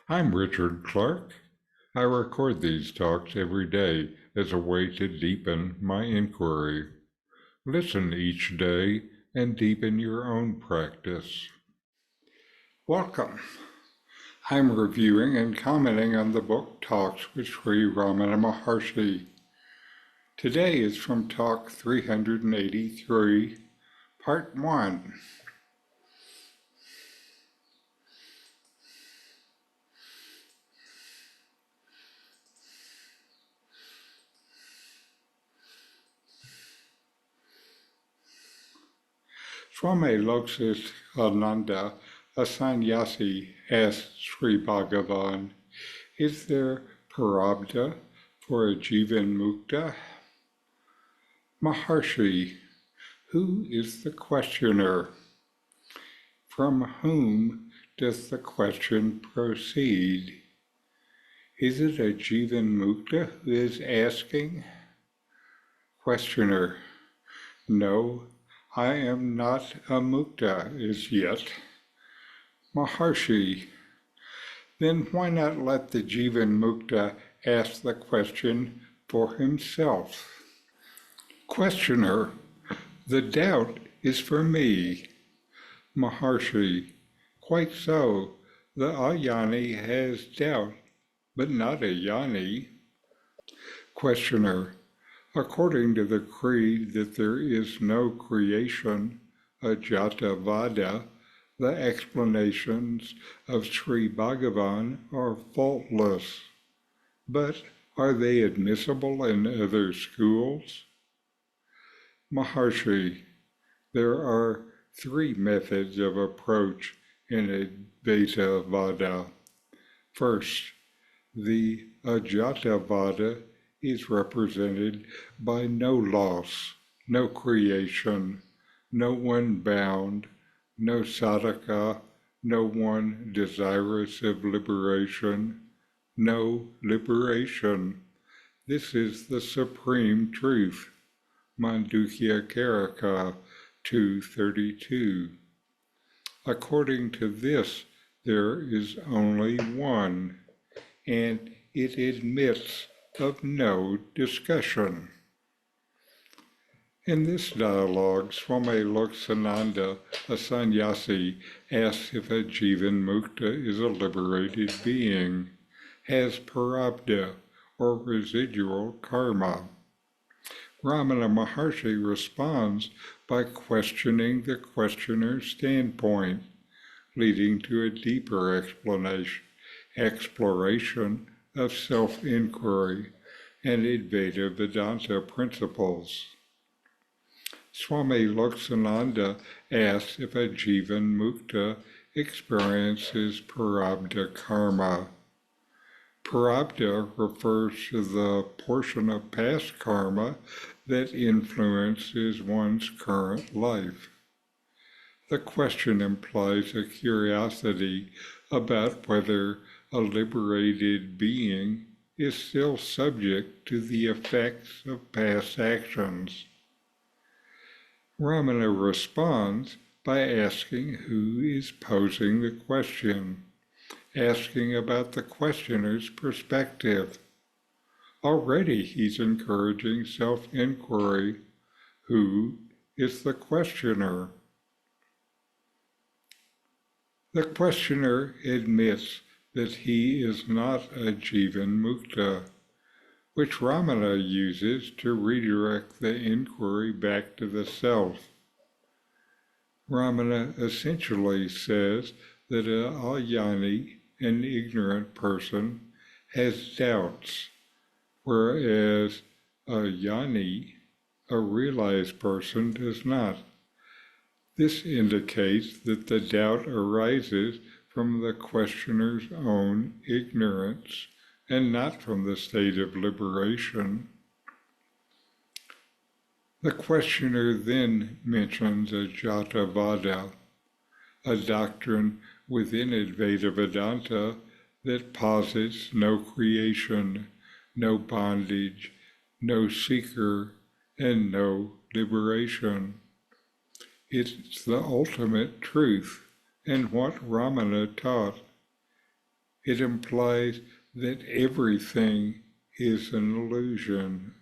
I'm Richard Clarke. I record these talks every day as a way to deepen my inquiry. Listen each day and deepen your own practice. Welcome. I'm reviewing and commenting on the book Talks with Sri Ramana Maharshi. Today is from Talk 383, Part 1. Swami Loksananda, a sannyasi, asked Sri Bhagavan, is there prarabdha for a jivan mukta? Maharshi, who is the questioner? From whom does the question proceed? Is it a jivan mukta who is asking? Questioner, no, I am not a mukta as yet. Maharshi, then why not let the jivan mukta ask the question for himself? Questioner, the doubt is for me. Maharshi, quite so, the ayani has doubt, but not a yani. Questioner, according to the creed that there is no creation, Ajatavada, the explanations of Sri Bhagavan are faultless. But are they admissible in other schools? Maharshi, there are three methods of approach in Advaita Vada. First, the Ajatavada is represented by no loss, no creation, no one bound, no sadhaka, no one desirous of liberation, no liberation. This is the supreme truth. Mandukya Karaka 232. According to this, there is only one, and it admits of no discussion. In this dialogue, Swami Loksananda, a sannyasi, asks if a jivan mukta is a liberated being, has prarabdha, or residual karma. Ramana Maharshi responds by questioning the questioner's standpoint, leading to a deeper exploration of self-inquiry and Advaita Vedanta principles. Swami Loksananda asks if a jivan mukta experiences prarabdha karma. Prarabdha refers to the portion of past karma that influences one's current life. The question implies a curiosity about whether a liberated being is still subject to the effects of past actions. Ramana responds by asking who is posing the question, asking about the questioner's perspective. Already he's encouraging self-inquiry. Who is the questioner? The questioner admits that he is not a jivan mukta, which Ramana uses to redirect the inquiry back to the self. Ramana essentially says that an ayani, an ignorant person, has doubts, whereas a yani, a realized person, does not. This indicates that the doubt arises from the questioner's own ignorance and not from the state of liberation. The questioner then mentions Ajatavada, a doctrine within Advaita Vedanta that posits no creation, no bondage, no seeker, and no liberation. It's the ultimate truth and what Ramana taught. It implies that everything is an illusion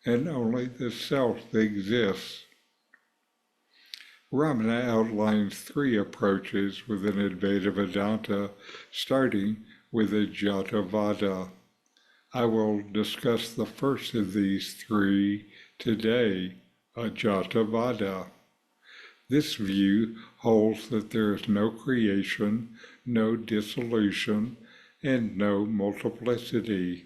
and only the self exists. Ramana outlines 3 approaches within Advaita Vedanta, starting with Ajatavada. I will discuss the first of these 3 today, Ajatavada. This view holds that there is no creation, no dissolution, and no multiplicity.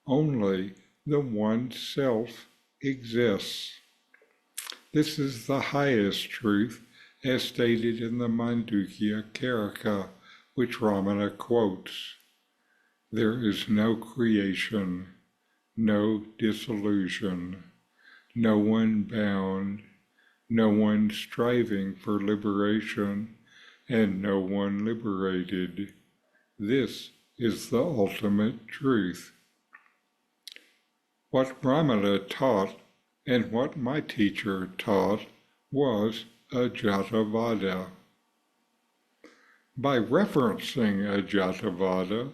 Only the one self exists. This is the highest truth, as stated in the Mandukya Karika, which Ramana quotes. There is no creation, no dissolution, no one bound, no one striving for liberation, and no one liberated. This is the ultimate truth. What Ramana taught and what my teacher taught was Ajatavada. By referencing Ajatavada,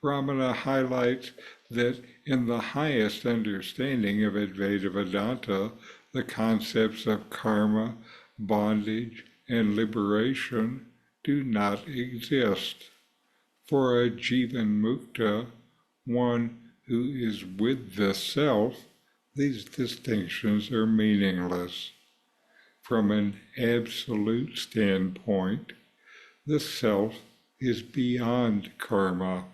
Ramana highlights that in the highest understanding of Advaita Vedanta, the concepts of karma, bondage, and liberation do not exist. For a Jivan Mukta, one who is with the self, these distinctions are meaningless. From an absolute standpoint, the self is beyond karma.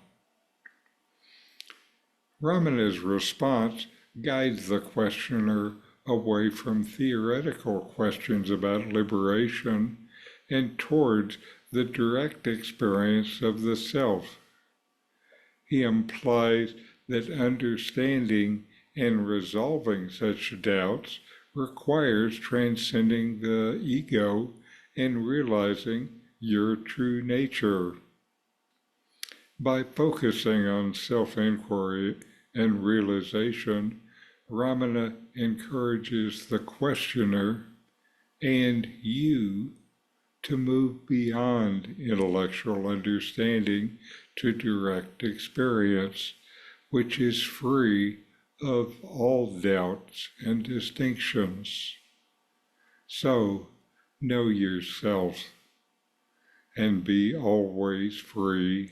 Ramana's response guides the questioner away from theoretical questions about liberation and towards the direct experience of the self. He implies that understanding and resolving such doubts requires transcending the ego and realizing your true nature. By focusing on self-inquiry and realization, Ramana encourages the questioner and you to move beyond intellectual understanding to direct experience, which is free of all doubts and distinctions. So, know yourself and be always free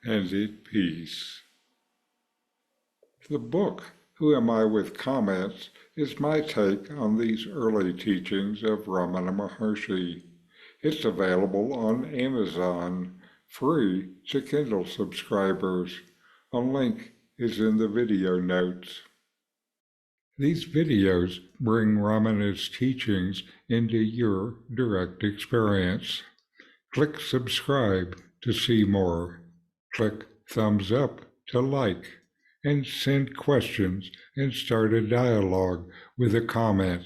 and at peace. The book, Who Am I with Comments, is my take on these early teachings of Ramana Maharshi. It's available on Amazon, free to Kindle subscribers. A link is in the video notes. These videos bring Ramana's teachings into your direct experience. Click subscribe to see more. Click thumbs up to like, and send questions and start a dialogue with a comment.